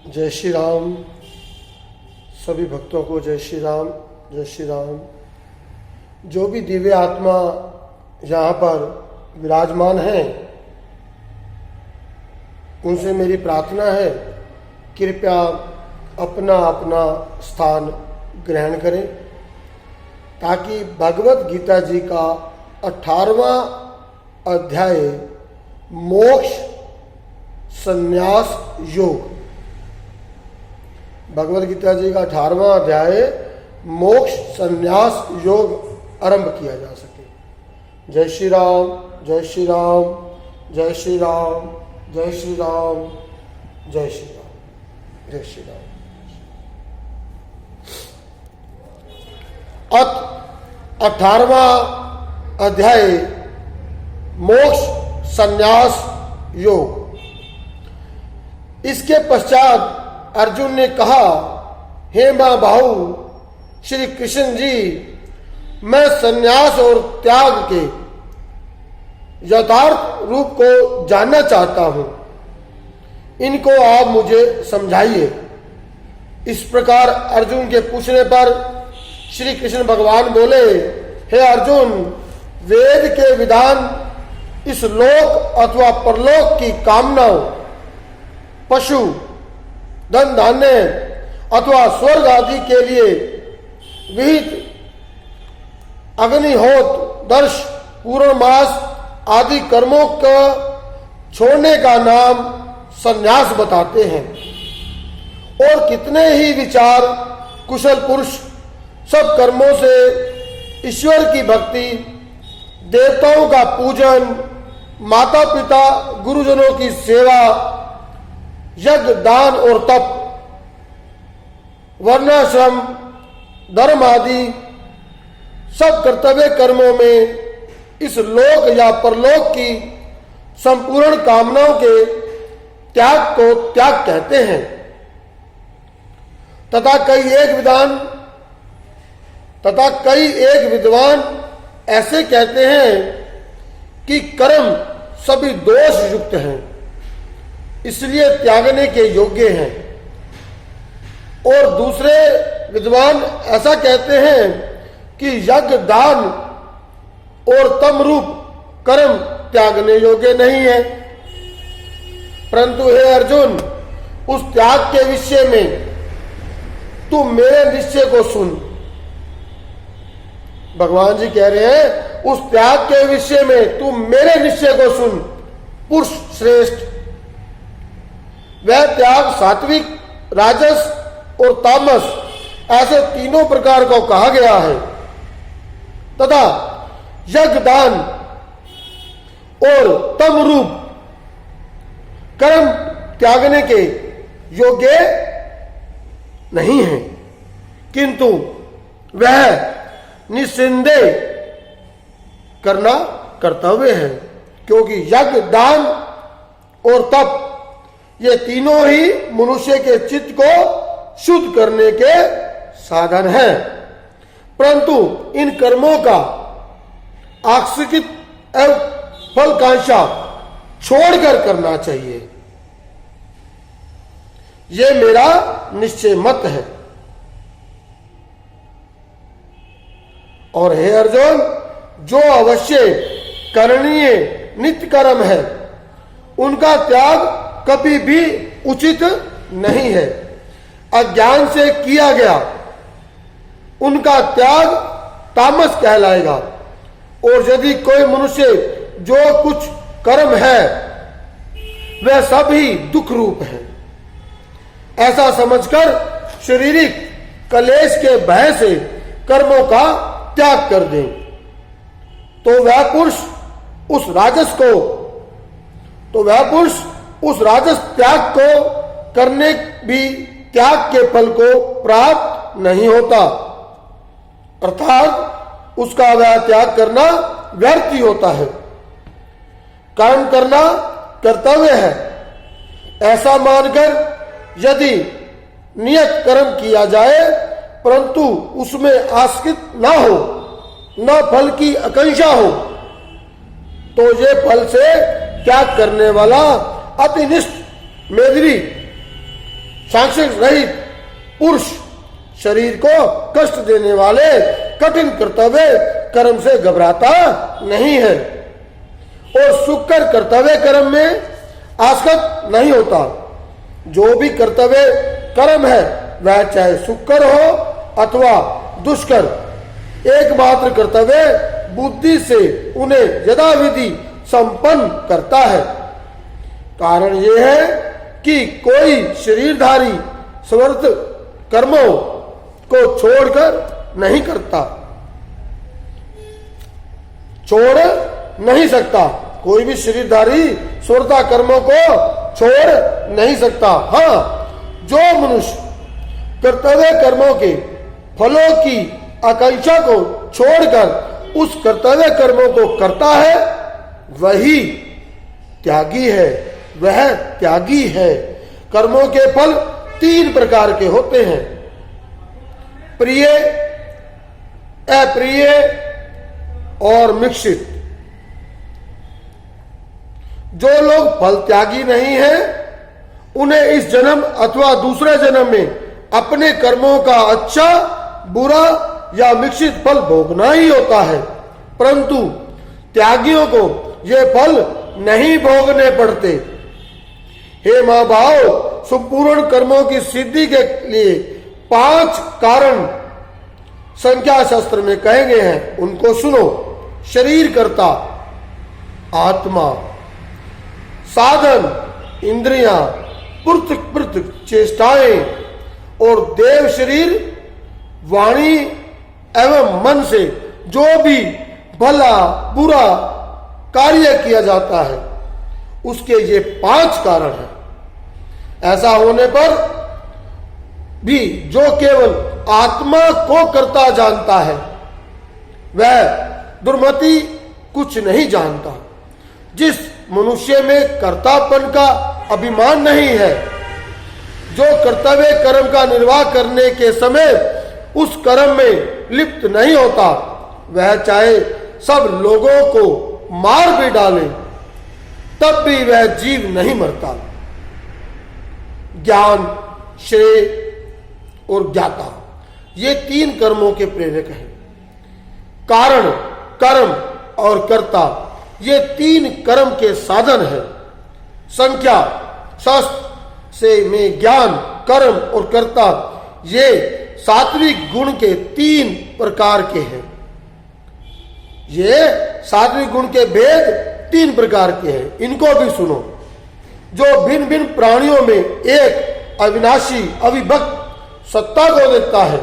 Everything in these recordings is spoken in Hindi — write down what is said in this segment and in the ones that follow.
जय श्री राम। सभी भक्तों को जय श्री राम, जय श्री राम। जो भी दिव्य आत्मा यहाँ पर विराजमान हैं, उनसे मेरी प्रार्थना है, कृपया अपना अपना स्थान ग्रहण करें ताकि भगवत गीता जी का 18वां अध्याय मोक्ष संन्यास योग, भगवत गीता जी का 18वां अध्याय मोक्ष संन्यास योग आरंभ किया जा सके। जय श्री राम, जय श्री राम, जय श्री राम, जय श्री राम, जय श्री राम, जय श्री राम। अत 18वां अध्याय मोक्ष संन्यास योग। इसके पश्चात अर्जुन ने कहा, हे महाबाहु श्री कृष्ण जी, मैं संन्यास और त्याग के यथार्थ रूप को जानना चाहता हूं, इनको आप मुझे समझाइए। इस प्रकार अर्जुन के पूछने पर श्री कृष्ण भगवान बोले, हे अर्जुन, वेद के विधान इस लोक अथवा परलोक की कामनाओं, पशु, धन धान्य अथवा स्वर्ग आदि के लिए विहित अग्निहोत्र, दर्श, पूर्णमास आदि कर्मों का छोड़ने का नाम संन्यास बताते हैं। और कितने ही विचार कुशल पुरुष सब कर्मों से ईश्वर की भक्ति, देवताओं का पूजन, माता पिता गुरुजनों की सेवा, यज्ञ, दान और तप, वर्णाश्रम, धर्म आदि सब कर्तव्य कर्मों में इस लोक या परलोक की संपूर्ण कामनाओं के त्याग को त्याग कहते हैं। तथा कई एक विद्वान ऐसे कहते हैं कि कर्म सभी दोष युक्त हैं, इसलिए त्यागने के योग्य हैं। और दूसरे विद्वान ऐसा कहते हैं कि यज्ञ, दान और तम रूप कर्म त्यागने योग्य नहीं है। परंतु हे अर्जुन, उस त्याग के विषय में तू मेरे निश्चय को सुन। भगवान जी कह रहे हैं, उस त्याग के विषय में तू मेरे निश्चय को सुन। पुरुष श्रेष्ठ, वह त्याग सात्विक, राजस और तामस ऐसे तीनों प्रकार को कहा गया है तथा यज्ञ, दान और तम रूप कर्म त्यागने के योग्य नहीं है, किंतु वह निस्संदेह करना कर्तव्य है, क्योंकि यज्ञ, दान और तप ये तीनों ही मनुष्य के चित्त को शुद्ध करने के साधन हैं। परंतु इन कर्मों का आसक्ति एवं फलकांक्षा छोड़कर करना चाहिए, ये मेरा निश्चय मत है। और हे अर्जुन, जो अवश्य करणीय नित्य कर्म है, उनका त्याग कभी भी उचित नहीं है। अज्ञान से किया गया उनका त्याग तामस कहलाएगा। और यदि कोई मनुष्य जो कुछ कर्म है वह सभी दुख रूप है, ऐसा समझकर शारीरिक कलेश के भय से कर्मों का त्याग कर दे, तो वह पुरुष उस राजस त्याग को करने भी त्याग के फल को प्राप्त नहीं होता, अर्थात उसका वह त्याग करना व्यर्थ ही होता है। कर्म करना कर्तव्य है, ऐसा मानकर यदि नियत कर्म किया जाए परंतु उसमें आसक्ति न हो, न फल की आकांक्षा हो, तो ये फल से त्याग करने वाला अतिनिष्ठ, मेधावी, सांक्षिक रहित पुरुष शरीर को कष्ट देने वाले कठिन कर्तव्य कर्म से घबराता नहीं है और सुखकर कर्तव्य कर्म में आसक्त नहीं होता। जो भी कर्तव्य कर्म है वह चाहे सुखकर हो अथवा दुष्कर, एकमात्र कर्तव्य बुद्धि से उन्हें यथाविधि संपन्न करता है। कारण यह है कि कोई शरीरधारी स्वर्थ कर्मों को छोड़कर नहीं करता, छोड़ नहीं सकता। कोई भी शरीरधारी स्वर्था कर्मों को छोड़ नहीं सकता। हाँ, जो मनुष्य कर्तव्य कर्मों के फलों की आकांक्षा को छोड़कर उस कर्तव्य कर्मों को करता है वही त्यागी है, वह त्यागी है। कर्मों के फल 3 प्रकार के होते हैं, प्रिय, अप्रिय और मिश्रित। जो लोग फल त्यागी नहीं है उन्हें इस जन्म अथवा दूसरे जन्म में अपने कर्मों का अच्छा, बुरा या मिश्रित फल भोगना ही होता है, परंतु त्यागियों को ये फल नहीं भोगने पड़ते। हे मां भाव, संपूर्ण कर्मों की सिद्धि के लिए 5 कारण संख्या शास्त्र में कहे गए हैं, उनको सुनो। शरीर कर्ता आत्मा, साधन इंद्रियां, पृथक पृथक चेष्टाएं और देव शरीर वाणी एवं मन से जो भी भला बुरा कार्य किया जाता है उसके ये 5 कारण हैं। ऐसा होने पर भी जो केवल आत्मा को करता जानता है वह दुर्मति कुछ नहीं जानता। जिस मनुष्य में कर्तापन का अभिमान नहीं है, जो कर्तव्य कर्म का निर्वाह करने के समय उस कर्म में लिप्त नहीं होता, वह चाहे सब लोगों को मार भी डाले तब भी वह जीव नहीं मरता। ज्ञान, श्रेय और ज्ञाता ये 3 कर्मों के प्रेरक हैं। कारण, कर्म और कर्ता ये 3 कर्म के साधन हैं। संख्या शास्त्र से में ज्ञान, कर्म और कर्ता ये सात्विक गुण के 3 प्रकार के हैं। ये सात्विक गुण के भेद 3 प्रकार के हैं, इनको भी सुनो। जो भिन्न भिन्न प्राणियों में एक अविनाशी अविभक्त सत्ता को देखता है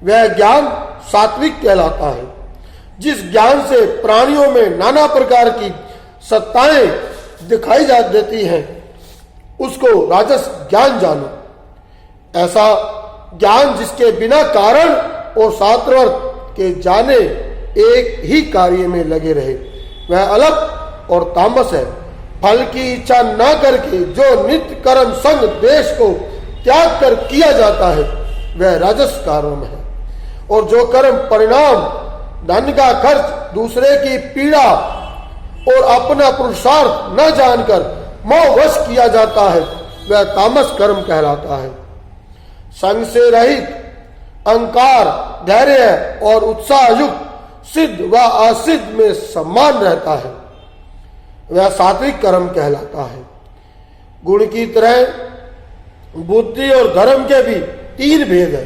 वह ज्ञान सात्विक कहलाता है। जिस ज्ञान से प्राणियों में नाना प्रकार की सत्ताएं दिखाई जा देती हैं उसको राजस ज्ञान जानो। ऐसा ज्ञान जिसके बिना कारण और शास्त्रार्थ के जाने एक ही कार्य में लगे रहे वह अलग और तामस है। फल की इच्छा न करके जो नित्य कर्म संग देश को त्याग कर किया जाता है वह राजस कर्म है। और जो कर्म परिणाम, धन का खर्च, दूसरे की पीड़ा और अपना पुरुषार्थ न जानकर मोहवश किया जाता है वह तामस कर्म कहलाता है। संग से रहित, अहंकार, धैर्य और उत्साह युक्त सिद्ध व असिद्ध में समान रहता है वह सात्विक कर्म कहलाता है। गुण की तरह बुद्धि और धर्म के भी 3 भेद है।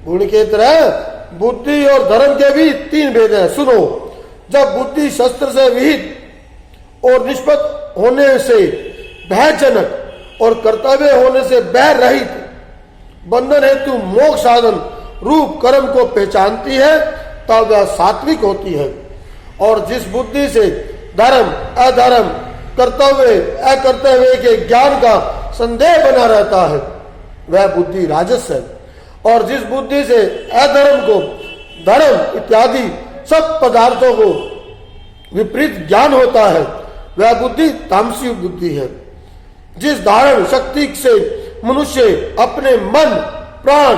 गुण के तरह बुद्धि और धर्म के भी 3 भेद है। सुनो, जब बुद्धि शस्त्र से विहित और निष्पक्ष होने से भयजनक और कर्तव्य होने से भय रहित बंधन हेतु मोक्ष साधन रूप कर्म को पहचानती है तब वह सात्विक होती है। और जिस बुद्धि से धर्म, अधर्म, कर्तव्य, अकर्तव्य के ज्ञान का संदेह बना रहता है वह बुद्धि राजस है। और जिस बुद्धि से अधर्म को धर्म इत्यादि सब पदार्थों को विपरीत ज्ञान होता है वह बुद्धि तामसी बुद्धि है। जिस धारण शक्ति से मनुष्य अपने मन, प्राण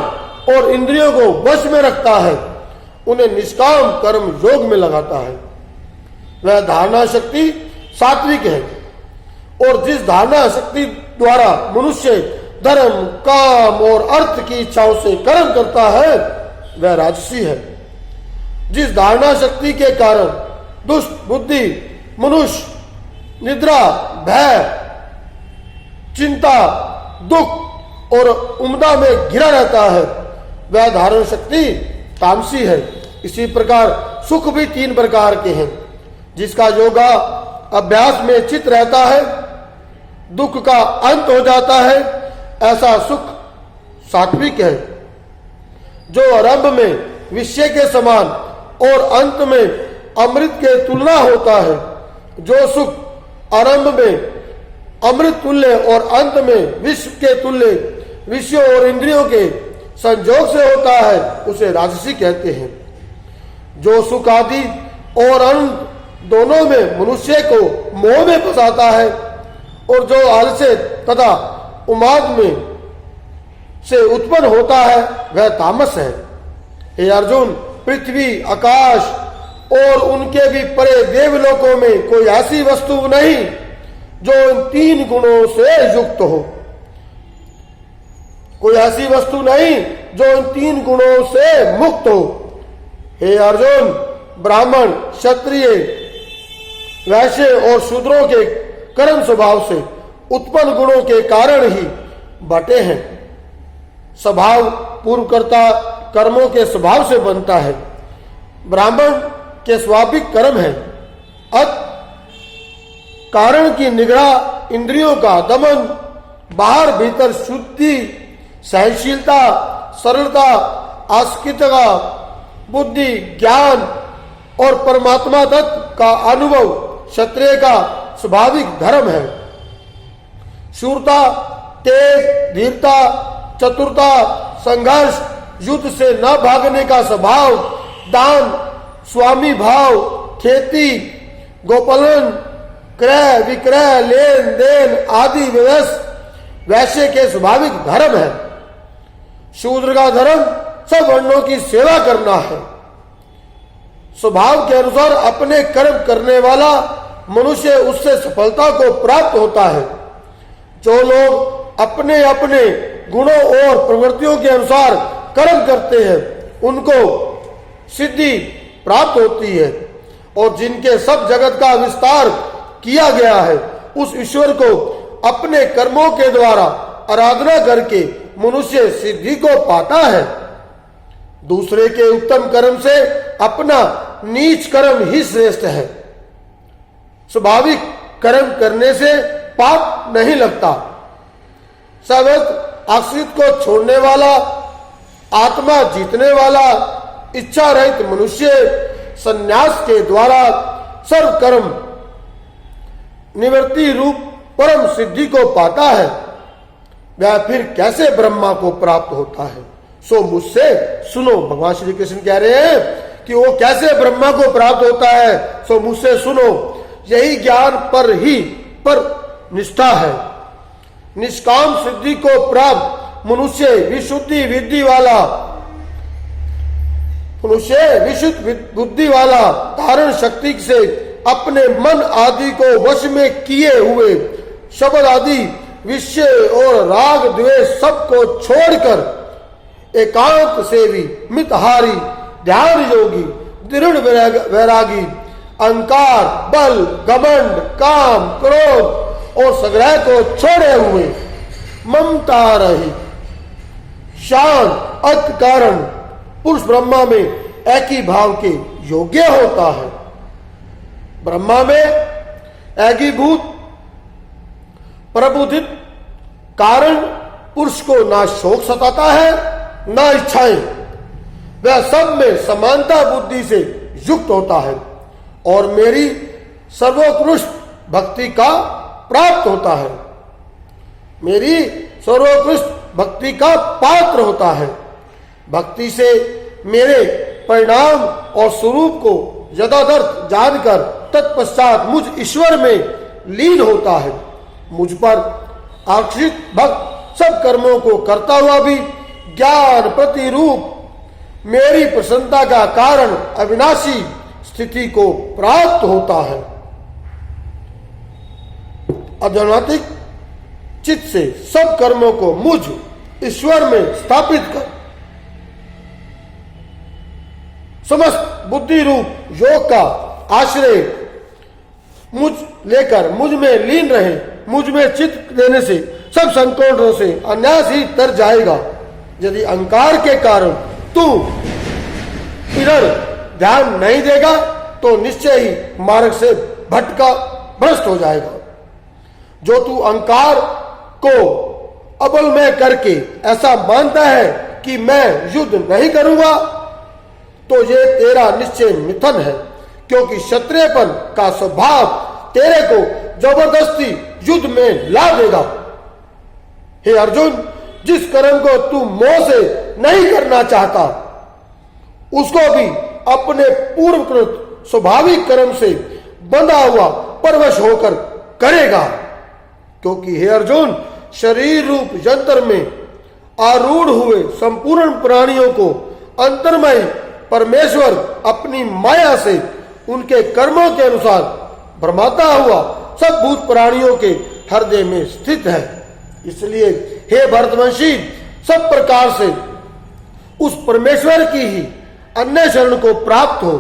और इंद्रियों को वश में रखता है उन्हें निष्काम कर्म योग में लगाता है वह धारणा शक्ति सात्विक है। और जिस धारणा शक्ति द्वारा मनुष्य धर्म, काम और अर्थ की इच्छाओं से कर्म करता है वह राजसी है। जिस धारणा शक्ति के कारण दुष्ट बुद्धि मनुष्य निद्रा, भय, चिंता, दुख और उम्दा में घिरा रहता है वह धारण शक्ति तामसी है। इसी प्रकार सुख भी 3 प्रकार के हैं। जिसका योगा अभ्यास में चित रहता है, दुख का अंत हो जाता है, ऐसा सुख सात्विक है। जो आरंभ में विषय के समान और अंत में अमृत के तुलना होता है। जो सुख आरंभ में अमृत तुल्य और अंत में विश्व के तुल्य विषयों और इंद्रियों के संयोग से होता है उसे राजसी कहते हैं। जो सुख आदि और अंत दोनों में मनुष्य को मोह में फंसाता है और जो आलस्य तथा उन्माद में से उत्पन्न होता है वह तामस है। हे अर्जुन, पृथ्वी, आकाश और उनके भी परे देवलोकों में कोई ऐसी वस्तु नहीं जो इन 3 गुणों से युक्त हो। कोई ऐसी वस्तु नहीं जो इन 3 गुणों से मुक्त हो। हे अर्जुन, ब्राह्मण, क्षत्रिय, वैश्य और शूद्रों के कर्म स्वभाव से उत्पन्न गुणों के कारण ही बटे हैं। स्वभाव पूर्वकर्ता कर्मों के स्वभाव से बनता है। ब्राह्मण के स्वाभाविक कर्म है अत कारण की निग्रह, इंद्रियों का दमन, बाहर भीतर शुद्धि, सहनशीलता, सरलता, आस्तिकता, बुद्धि, ज्ञान और परमात्मा तत्व का अनुभव क्षत्रिय का स्वाभाविक धर्म है। शूरता, तेज, धीरता, चतुरता, संघर्ष, युद्ध से न भागने का स्वभाव, दान, स्वामी भाव, खेती, गोपालन, क्रय विक्रय, लेन देन आदि वैश्य के स्वाभाविक धर्म है। शूद्र का धर्म सब वर्णों की सेवा करना है। स्वभाव के अनुसार अपने कर्म करने वाला मनुष्य उससे सफलता को प्राप्त होता है। जो लोग अपने अपने गुणों और प्रवृत्तियों के अनुसार कर्म करते हैं उनको सिद्धि प्राप्त होती है और जिनके सब जगत का विस्तार किया गया है उस ईश्वर को अपने कर्मों के द्वारा आराधना करके मनुष्य सिद्धि को पाता है। दूसरे के उत्तम कर्म से अपना नीच कर्म ही श्रेष्ठ है। स्वाभाविक कर्म करने से पाप नहीं लगता। सर्वत्र आश्रित को छोड़ने वाला, आत्मा जीतने वाला, इच्छा रहित मनुष्य संन्यास के द्वारा सर्व कर्म निवृत्ति रूप परम सिद्धि को पाता है। वह फिर कैसे ब्रह्मा को प्राप्त होता है सो मुझसे सुनो। भगवान श्री कृष्ण कह रहे हैं कि वो कैसे ब्रह्मा को प्राप्त होता है सो मुझसे सुनो। यही ज्ञान पर निष्ठा है। निष्काम सिद्धि को प्राप्त मनुष्य विशुद्ध बुद्धि वाला धारण शक्ति से अपने मन आदि को वश में किए हुए शब्द आदि विषय और राग द्वेष सबको छोड़कर एकांत सेवी, मितहारी, ध्यान योगी, दृढ़ वैरागी, अहंकार, बल, घमंड, काम, क्रोध और संग्रह को छोड़े हुए ममता रहित शांत अत कारण पुरुष ब्रह्मा में एक ही भाव के योग्य होता है। ब्रह्मा में एकीभूत प्रबुद्धित कारण पुरुष को ना शोक सताता है ना इच्छाएं। वह सब में समानता बुद्धि से युक्त होता है और मेरी सर्वोत्कृष्ट भक्ति का प्राप्त होता है। मेरी सर्वोत्कृष्ट भक्ति का पात्र होता है। भक्ति से मेरे परिणाम और स्वरूप को यथार्थ जानकर तत्पश्चात मुझ ईश्वर में लीन होता है। मुझ पर आश्रित भक्त सब कर्मों को करता हुआ भी ज्ञान प्रतिरूप मेरी प्रसन्नता का कारण अविनाशी स्थिति को प्राप्त होता है। अध्यात्मिक चित्त से सब कर्मों को मुझ ईश्वर में स्थापित कर। समस्त बुद्धि रूप योग का आश्रय मुझ लेकर मुझ में लीन रहे। मुझ में चित्त देने से सब संकोचों से अनायास ही तर जाएगा। यदि अहंकार के कारण तू इधर ध्यान नहीं देगा तो निश्चय ही मार्ग से भ्रष्ट हो जाएगा। जो तू अहंकार को अबल में करके ऐसा मानता है कि मैं युद्ध नहीं करूंगा, तो ये तेरा निश्चय मिथन है, क्योंकि क्षत्रियपन का स्वभाव तेरे को जबरदस्ती युद्ध में ला देगा। हे अर्जुन, जिस कर्म को तू मोह से नहीं करना चाहता, उसको भी अपने पूर्वकृत स्वाभाविक कर्म से बंधा हुआ परवश होकर करेगा। क्योंकि हे अर्जुन, शरीर रूप यंत्र में आरूढ़ हुए संपूर्ण प्राणियों को अंतर्मय परमेश्वर अपनी माया से उनके कर्मों के अनुसार भ्रमाता हुआ सब भूत प्राणियों के हृदय में स्थित है। इसलिए हे भरतवंशी, सब प्रकार से उस परमेश्वर की ही अन्य शरण को प्राप्त हो।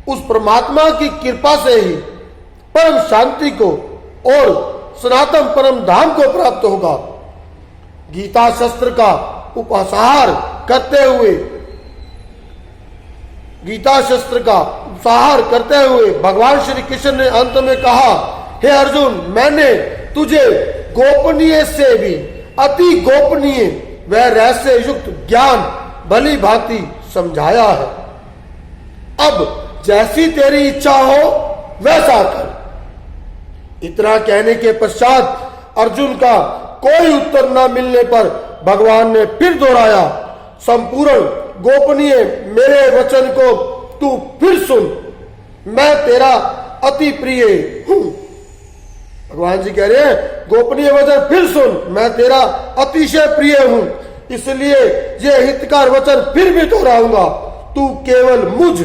उस परमात्मा की कृपा से ही परम शांति को और सनातन परम धाम को प्राप्त होगा। गीता शस्त्र का उपहार करते हुए भगवान श्री कृष्ण ने अंत में कहा, हे अर्जुन, मैंने तुझे गोपनीय से भी अति गोपनीय व रहस्य युक्त ज्ञान भली भांति समझाया है। अब जैसी तेरी इच्छा हो वैसा कर। इतना कहने के पश्चात अर्जुन का कोई उत्तर न मिलने पर भगवान ने फिर दोहराया, संपूर्ण गोपनीय मेरे वचन को तू फिर सुन, मैं तेरा अति प्रिय हूं। भगवान जी कह रहे हैं, गोपनीय वचन फिर सुन, मैं तेरा अतिशय प्रिय हूं। इसलिए ये हितकार वचन फिर भी दोहराऊंगा, तू केवल मुझ,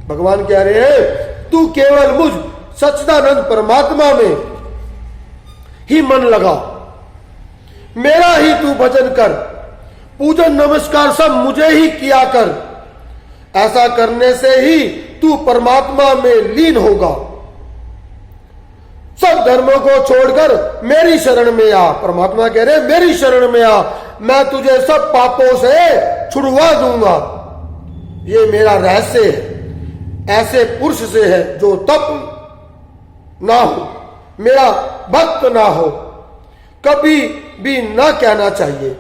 भगवान कह रहे हैं, तू केवल मुझ सच्चिदानंद परमात्मा में ही मन लगा, मेरा ही तू भजन कर, पूजन नमस्कार सब मुझे ही किया कर। ऐसा करने से ही तू परमात्मा में लीन होगा। सब धर्मों को छोड़कर मेरी शरण में आ। परमात्मा कह रहे मेरी शरण में आ, मैं तुझे सब पापों से छुड़वा दूंगा। ये मेरा रहस्य है, ऐसे पुरुष से है जो तप ना हो, मेरा भक्त ना हो, कभी भी ना कहना चाहिए।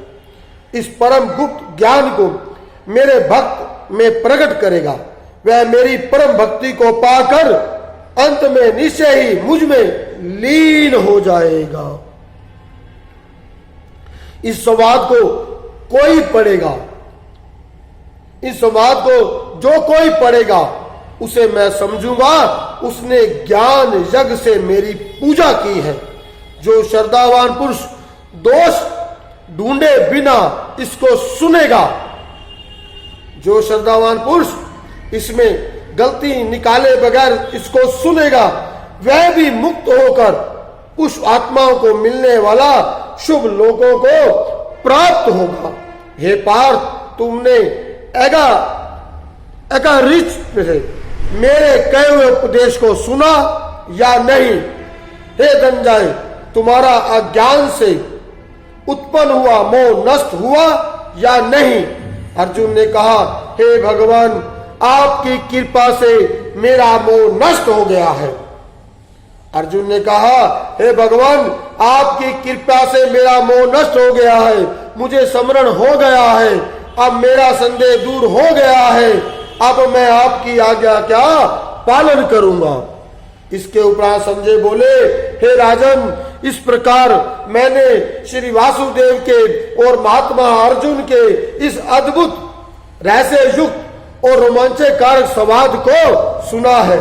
इस परम गुप्त ज्ञान को मेरे भक्त में प्रकट करेगा। वह मेरी परम भक्ति को पाकर अंत में निश्चय ही मुझ में लीन हो जाएगा। इस संवाद को कोई पढ़ेगा, इस संवाद को जो कोई पढ़ेगा उसे मैं समझूंगा उसने ज्ञान यज्ञ से मेरी पूजा की है। जो श्रद्धावान पुरुष दोष ढूंढे बिना इसको सुनेगा, जो श्रद्धावान पुरुष इसमें गलती निकाले बगैर इसको सुनेगा, वह भी मुक्त होकर उस आत्माओं को मिलने वाला शुभ लोगों को प्राप्त होगा। हे पार्थ, तुमने मेरे कहे हुए उपदेश को सुना या नहीं? हे धनंजय, तुम्हारा अज्ञान से उत्पन्न हुआ मोह नष्ट हुआ या नहीं? अर्जुन ने कहा, हे भगवान, आपकी कृपा से मेरा मोह नष्ट हो गया है। अर्जुन ने कहा, हे भगवान, आपकी कृपा से मेरा मोह नष्ट हो गया है, मुझे स्मरण हो गया है, अब मेरा संदेह दूर हो गया है, अब मैं आपकी आज्ञा क्या पालन करूंगा। इसके उपरांत संजय बोले, हे राजन, इस प्रकार मैंने श्री वासुदेव के और महात्मा अर्जुन के इस अद्भुत रहस्य युक्त और रोमांचकारक संवाद को सुना है।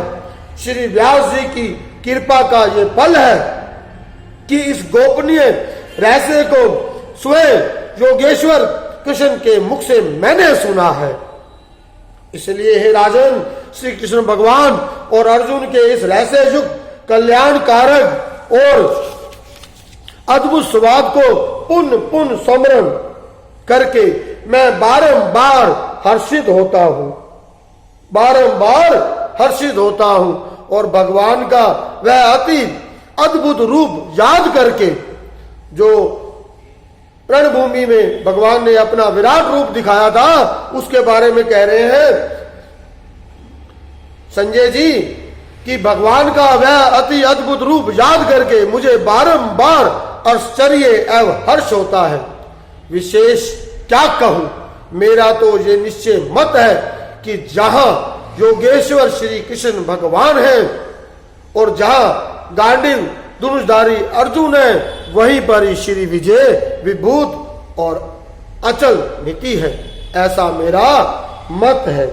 श्री व्यास जी की कृपा का ये फल है कि इस गोपनीय रहस्य को स्वयं योगेश्वर कृष्ण के मुख से मैंने सुना है। इसलिए हे राजन, श्री कृष्ण भगवान और अर्जुन के इस रहस्य युक्त कल्याणकारक और अद्भुत स्वाद को पुनः पुनः स्मरण करके मैं बारंबार हर्षित होता हूं, बारंबार हर्षित होता हूं। और भगवान का वह अति अद्भुत रूप याद करके, जो रणभूमि में भगवान ने अपना विराट रूप दिखाया था, उसके बारे में कह रहे हैं संजय जी कि भगवान का वह अति अद्भुत रूप याद करके मुझे बारंबार आश्चर्य एवं हर्ष होता है। विशेष क्या कहूं, मेरा तो ये निश्चय मत है कि जहां योगेश्वर श्री कृष्ण भगवान हैं और जहां गांडीव धनुषधारी अर्जुन है, वहीं पर ही श्री विजय विभूत और अचल नीति है, ऐसा मेरा मत है।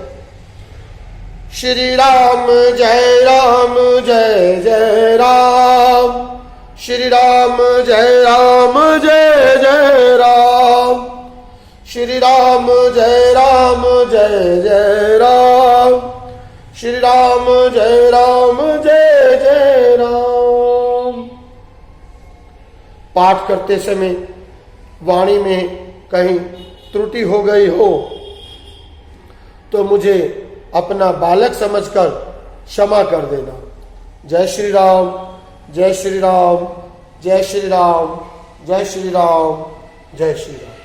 श्री राम जय जय राम, श्री राम जय जय राम, श्री राम जय जय राम, श्री राम जय राम। पाठ करते समय वाणी में कहीं त्रुटि हो गई हो तो मुझे अपना बालक समझकर क्षमा कर देना। जय श्री राम, जय श्री राम, जय श्री राम, जय श्री राम, जय श्री राम।